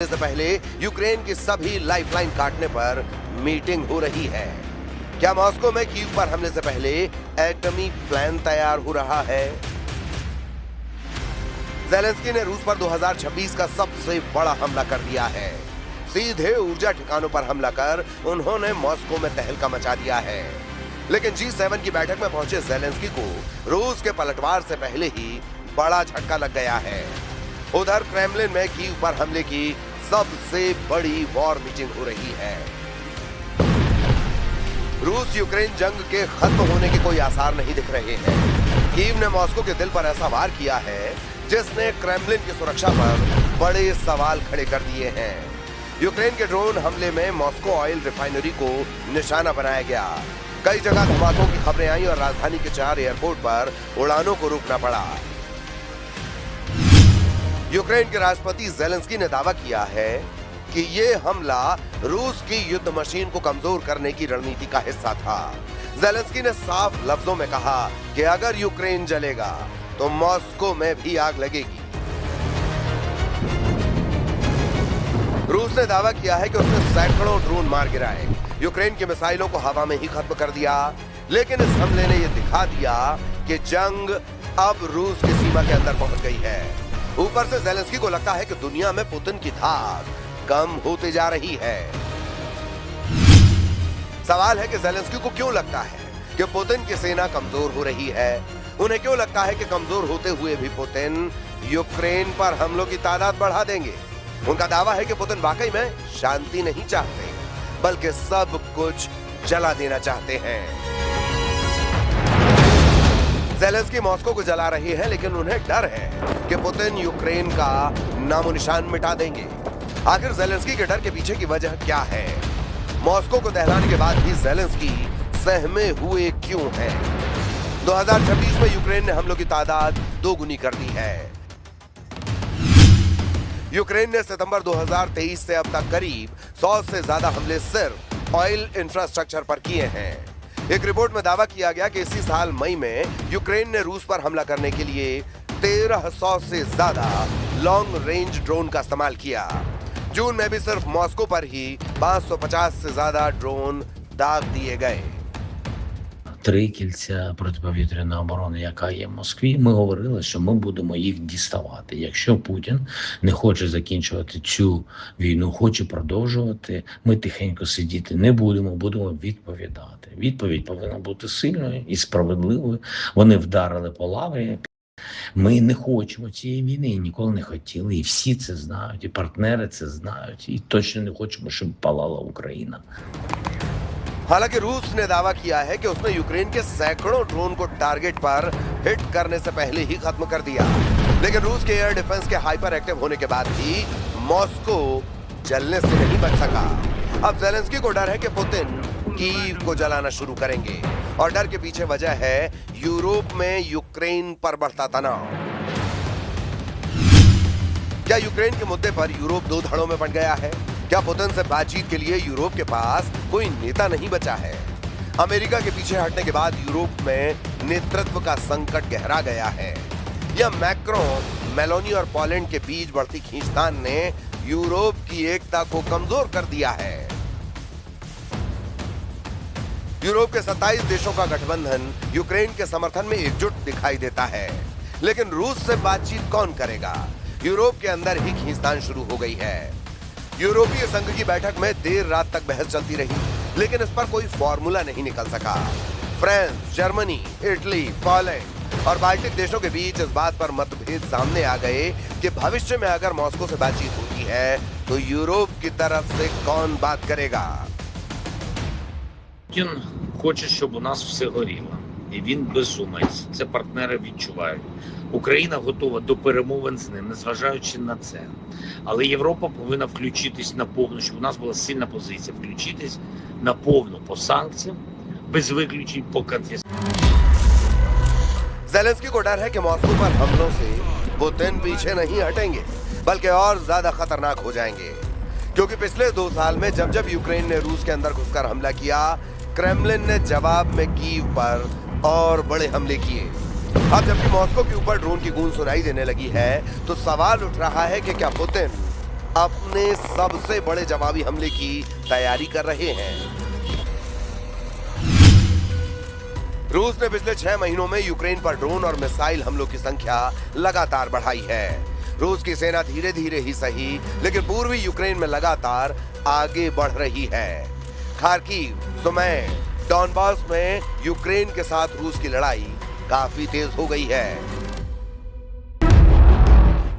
से पहले यूक्रेन की सभी लाइफलाइन काटने पर मीटिंग हो रही है। क्या मॉस्को में कीव पर हमले से पहले एटमी प्लान तैयार हो रहा है? ज़ेलेंस्की ने रूस पर 2026 का सबसे बड़ा हमला कर दिया है। सीधे ऊर्जा ठिकानों पर हमला कर उन्होंने मॉस्को में तहलका मचा दिया है। लेकिन G7 की बैठक में पहुंचे ज़ेलेंस्की को रूस के पलटवार से पहले ही बड़ा झटका लग गया है। उधर क्रेमलिन में कीव पर हमले की सबसे बड़ी वॉर मीटिंग हो रही है। रूस यूक्रेन जंग के खत्म होने के कोई आसार नहीं दिख रहे हैं। कीव ने मॉस्को के दिल पर ऐसा वार किया है जिसने क्रेमलिन की सुरक्षा पर बड़े सवाल खड़े कर दिए हैं। यूक्रेन के ड्रोन हमले में मॉस्को ऑयल रिफाइनरी को निशाना बनाया गया। कई जगह धमाकों की खबरें आई और राजधानी के 4 एयरपोर्ट पर उड़ानों को रोकना पड़ा। यूक्रेन के राष्ट्रपति ज़ेलेंस्की ने दावा किया है कि ये हमला रूस की युद्ध मशीन को कमजोर करने की रणनीति का हिस्सा था। ज़ेलेंस्की ने साफ लफ्जों में कहा कि अगर यूक्रेन जलेगा तो मॉस्को में भी आग लगेगी। रूस ने दावा किया है कि उसने सैकड़ों ड्रोन मार गिराए, यूक्रेन की मिसाइलों को हवा में ही खत्म कर दिया। लेकिन इस हमले ने यह दिखा दिया कि जंग अब रूस की सीमा के अंदर पहुंच गई है। ऊपर से ज़ेलेंस्की को लगता है कि दुनिया में पुतिन की धाक कम होती जा रही है। सवाल है कि ज़ेलेंस्की को क्यों लगता है कि पुतिन की सेना कमजोर हो रही है? उन्हें क्यों लगता है कि कमजोर होते हुए भी पुतिन यूक्रेन पर हमलों की तादाद बढ़ा देंगे? उनका दावा है कि पुतिन वाकई में शांति नहीं चाहते, बल्कि सब कुछ जला देना चाहते हैं। ज़ेलेंस्की मॉस्को को जला रही है, लेकिन उन्हें डर है कि पुतिन यूक्रेन का नामो निशान मिटा देंगे। आखिर ज़ेलेंस्की के डर के पीछे की वजह क्या है? मॉस्को को दहलाने के बाद भी ज़ेलेंस्की सहमे हुए क्यों हैं? 2026 में यूक्रेन ने हमलों की तादाद दोगुनी कर दी है। यूक्रेन ने सितंबर 2023 से अब तक करीब 100 से ज्यादा हमले सिर्फ ऑयल इंफ्रास्ट्रक्चर पर किए हैं। एक रिपोर्ट में दावा किया गया कि इसी साल मई में यूक्रेन ने रूस पर हमला करने के लिए 1300 से ज्यादा लॉन्ग रेंज ड्रोन का इस्तेमाल किया। जून में भी सिर्फ मॉस्को पर ही 550 से ज्यादा ड्रोन दाग दिए गए। Три кільця протиповітряної оборони, яка є в Москві, ми говорили, що ми будемо їх діставати. Якщо Путін не хоче закінчувати цю війну, хоче продовжувати, ми тихенько сидіти не будемо, будемо відповідати. Відповідь повинна бути сильною і справедливою. Вони вдарили по лаврі. Ми не хочемо цієї війни, і ніколи не хотіли. І всі це знають, і партнери це знають. І точно не хочемо, щоб палала Україна. हालांकि रूस ने दावा किया है कि उसने यूक्रेन के सैकड़ों ड्रोन को टारगेट पर हिट करने से पहले ही खत्म कर दिया। लेकिन रूस के एयर डिफेंस के हाइपर एक्टिव होने के बाद भी मॉस्को जलने से नहीं बच सका। अब ज़ेलेंस्की को डर है कि पुतिन कीव को जलाना शुरू करेंगे, और डर के पीछे वजह है यूरोप में यूक्रेन पर बढ़ता तनाव। क्या यूक्रेन के मुद्दे पर यूरोप दो धड़ों में बंट गया है? क्या पुतिन से बातचीत के लिए यूरोप के पास कोई नेता नहीं बचा है? अमेरिका के पीछे हटने के बाद यूरोप में नेतृत्व का संकट गहरा गया है, या मैक्रो, मेलोनी और पोलैंड के बीच बढ़ती खींचतान ने यूरोप की एकता को कमजोर कर दिया है? यूरोप के 27 देशों का गठबंधन यूक्रेन के समर्थन में एकजुट दिखाई देता है, लेकिन रूस से बातचीत कौन करेगा? यूरोप के अंदर ही खींचतान शुरू हो गई है। यूरोपीय संघ की बैठक में देर रात तक बहस चलती रही, लेकिन इस पर कोई फॉर्मूला नहीं निकल सका। फ्रांस, जर्मनी, इटली, पोलैंड और बाल्टिक देशों के बीच इस बात पर मतभेद सामने आ गए कि भविष्य में अगर मॉस्को से बातचीत होती है तो यूरोप की तरफ से कौन बात करेगा? Путін хоче, щоб у нас все горіло. І він безумець. Це партнери відчувають. Україна готова до перемовин з ним, незважаючи на це. Але Європа повинна включитись наповну, щоб у нас була сильна позиція. Включитись наповну по санкціям, без виключень по конфіскації. ज़ेलेंस्की को डर है कि मॉस्को पर हमलों से पुतिन पीछे नहीं हटेंगे, बल्कि और ज्यादा खतरनाक हो जाएंगे। क्योंकि पिछले 2 साल में जब जब यूक्रेन ने रूस के अंदर घुसकर हमला किया, क्रेमलिन ने जवाब में कीव पर और बड़े हमले किए। अब जबकि मॉस्को के ऊपर ड्रोन की गूंज सुनाई देने लगी है, तो सवाल उठ रहा है कि क्या पुतिन अपने सबसे बड़े जवाबी हमले की तैयारी कर रहे हैं। रूस ने पिछले 6 महीनों में यूक्रेन पर ड्रोन और मिसाइल हमलों की संख्या लगातार बढ़ाई है। रूस की सेना धीरे धीरे ही सही, लेकिन पूर्वी यूक्रेन में लगातार आगे बढ़ रही है। खार्किव, सुमै, डॉनबास में यूक्रेन के साथ रूस की लड़ाई काफी तेज हो गई है।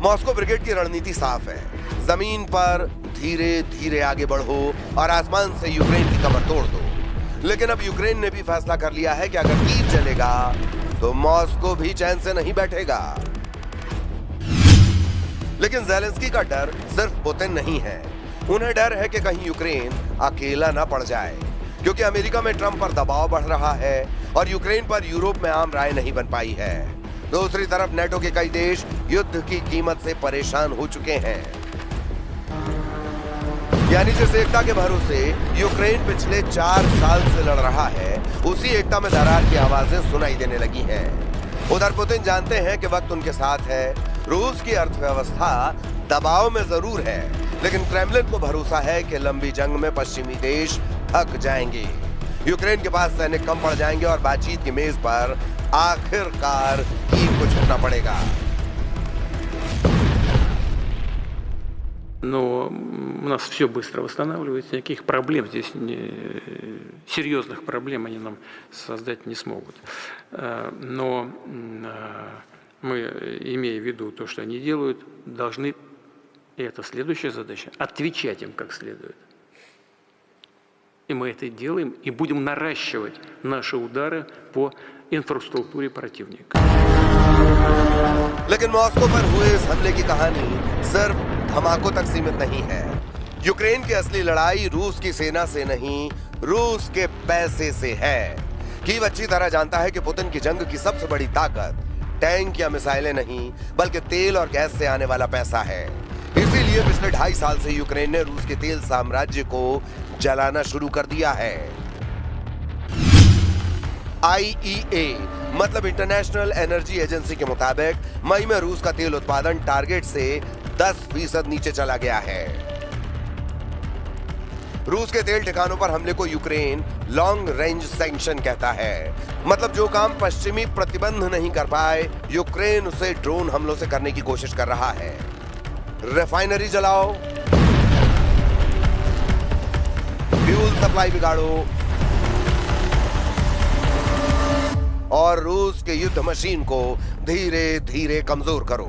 मॉस्को ब्रिगेड की रणनीति साफ है, जमीन पर धीरे धीरे आगे बढ़ो और आसमान से यूक्रेन की कमर तोड़ दो। लेकिन अब यूक्रेन ने भी फैसला कर लिया है कि अगर तीर चलेगा तो मॉस्को भी चैन से नहीं बैठेगा। लेकिन ज़ेलेंस्की का डर सिर्फ पुतिन नहीं है, उन्हें डर है कि कहीं यूक्रेन अकेला ना पड़ जाए, क्योंकि अमेरिका में ट्रंप पर दबाव बढ़ रहा है और यूक्रेन पर यूरोप में आम राय नहीं बन पाई है। दूसरी तरफ नेटो के कई देश युद्ध की कीमत से परेशान हो चुके हैं। यानी जिस एकता के भरोसे यूक्रेन पिछले 4 साल से लड़ रहा है, उसी एकता में दरार की आवाजें सुनाई देने लगी हैं। उधर पुतिन जानते हैं कि वक्त उनके साथ है। रूस की अर्थव्यवस्था दबाव में जरूर है, लेकिन क्रेमलिन को भरोसा है कि लंबी जंग में पश्चिमी देश थक जाएंगे, यूक्रेन के पास सैनिक कम पड़ जाएंगे और बातचीत की मेज पर आखिरकार कीव को झुकना पड़ेगा। Но у нас все быстро восстанавливается, никаких проблем здесь, серьезных проблем они нам создать не смогут. Но мы, имея в виду то, что они делают, должны, и это следующая задача, отвечать им как следует. И мы это делаем, и будем наращивать наши удары по इंफ्रास्ट्रक्चर противника। लेकिन मॉस्को पर हुए इस हमले की कहानी सिर्फ धमाकों तक सीमित नहीं है। यूक्रेन की असली लड़ाई रूस की सेना से नहीं, रूस के पैसे से है। कीव अच्छी तरह जानता है कि पुतिन की जंग की सबसे बड़ी ताकत टैंक या मिसाइलें नहीं, बल्कि तेल और गैस से आने वाला पैसा है। इसीलिए पिछले 2.5 साल से यूक्रेन ने रूस के तेल साम्राज्य को जलाना शुरू कर दिया है। IEA मतलब इंटरनेशनल एनर्जी एजेंसी के मुताबिक मई में रूस का तेल उत्पादन टारगेट से 10% नीचे चला गया है। रूस के तेल ठिकानों पर हमले को यूक्रेन लॉन्ग रेंज सैंक्शन कहता है। मतलब जो काम पश्चिमी प्रतिबंध नहीं कर पाए, यूक्रेन उसे ड्रोन हमलों से करने की कोशिश कर रहा है। रिफाइनरी जलाओ, फ्यूल सप्लाई बिगाड़ो और रूस के युद्ध मशीन को धीरे धीरे कमजोर करो।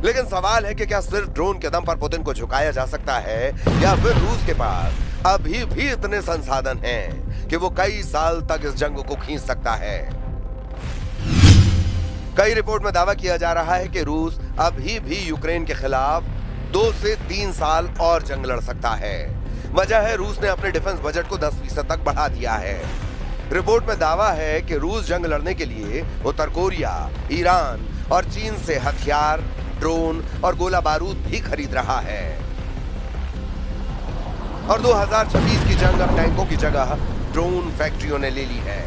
लेकिन सवाल है कि क्या सिर्फ ड्रोन के दम पर पुतिन को झुकाया जा सकता है, या फिर रूस के पास अभी भी इतने संसाधन हैं कि वो कई साल तक इस जंग को खींच सकता है। कई रिपोर्ट में दावा किया जा रहा है कि रूस अभी भी यूक्रेन के खिलाफ 2 से 3 साल और जंग लड़ सकता है। वजह है रूस ने अपने डिफेंस बजट को 10% तक बढ़ा दिया है। रिपोर्ट में दावा है कि रूस जंग लड़ने के लिए उत्तर कोरिया, ईरान और चीन से हथियार, ड्रोन और गोला बारूद भी खरीद रहा है। और 2026 की जंग अब टैंकों की जगह ड्रोन फैक्ट्रियों ने ले ली है।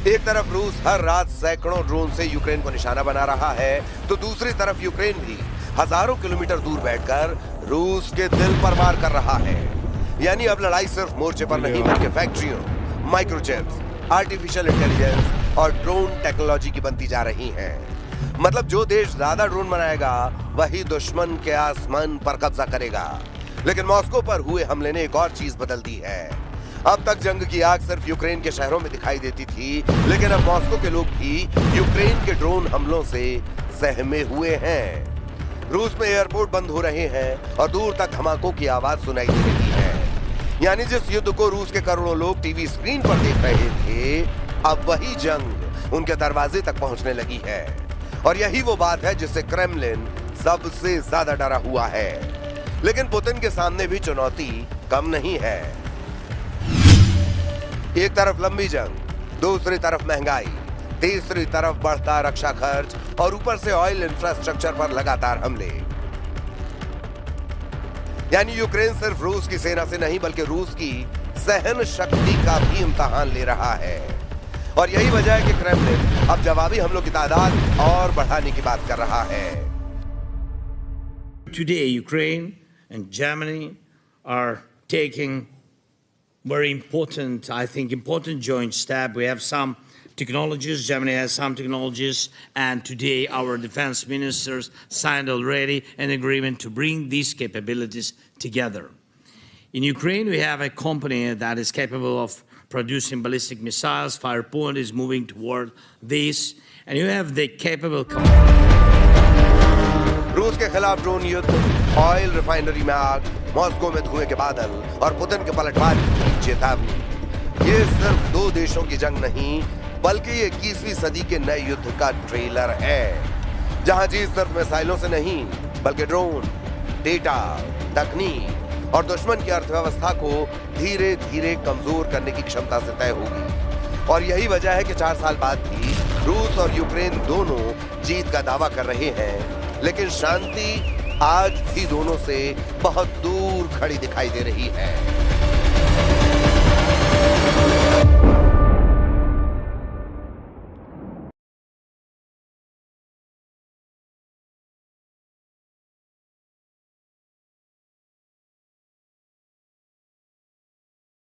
एक तरफ रूस हर रात सैकड़ों ड्रोन से यूक्रेन को निशाना बना रहा है, तो दूसरी तरफ यूक्रेन भी हजारों किलोमीटर दूर बैठकर रूस के दिल पर वार कर रहा है। यानी अब लड़ाई सिर्फ मोर्चे पर नहीं, बल्कि फैक्ट्रियों, माइक्रोचिप्स, आर्टिफिशियल इंटेलिजेंस और ड्रोन टेक्नोलॉजी की बनती जा रही है। मतलब जो देश ज्यादा ड्रोन बनाएगा वही दुश्मन के आसमान पर कब्जा करेगा। लेकिन मॉस्को पर हुए हमले ने एक और चीज बदल दी है। अब तक जंग की आग सिर्फ यूक्रेन के शहरों में दिखाई देती थी, लेकिन अब मॉस्को के लोग भी यूक्रेन के ड्रोन हमलों से सहमे हुए हैं। रूस में एयरपोर्ट बंद हो रहे हैं और दूर तक धमाकों की आवाज सुनाई दे रही है। यानी जिस युद्ध को रूस के करोड़ों लोग टीवी स्क्रीन पर देख रहे थे, अब वही जंग उनके दरवाजे तक पहुंचने लगी है। और यही वो बात है जिससे क्रेमलिन सबसे ज्यादा डरा हुआ है। लेकिन पुतिन के सामने भी चुनौती कम नहीं है। एक तरफ लंबी जंग, दूसरी तरफ महंगाई, तीसरी तरफ बढ़ता रक्षा खर्च और ऊपर से ऑयल इंफ्रास्ट्रक्चर पर लगातार हमले। यानी यूक्रेन सिर्फ रूस की सेना से नहीं, बल्कि रूस की सहन शक्ति का भी इम्तिहान ले रहा है। और यही वजह है कि क्रेमलिन अब जवाबी हमलों की तादाद और बढ़ाने की बात कर रहा है। Today, Ukraine and Germany are taking very important, I think, important joint step. We have some technologies, Germany has some technologies, and today our defense ministers signed already an agreement to bring these capabilities together. In Ukraine, we have a company that is capable of producing ballistic missiles. Firepoint is moving toward this, and you have the capable रूस के खिलाफ drone युद्ध, oil refinery में आग, Moscow में धुएं के बादल और पुतिन के पलटवार की चेतावनी। ये सिर्फ दो देशों की जंग नहीं, बल्कि 21वीं सदी के नए युद्ध का ट्रेलर है, जहां जीत सिर्फ मिसाइलों से नहीं, बल्कि ड्रोन, डेटा, तकनीक और दुश्मन की अर्थव्यवस्था को धीरे धीरे कमजोर करने की क्षमता से तय होगी। और यही वजह है कि 4 साल बाद भी रूस और यूक्रेन दोनों जीत का दावा कर रहे हैं, लेकिन शांति आज भी दोनों से बहुत दूर खड़ी दिखाई दे रही है।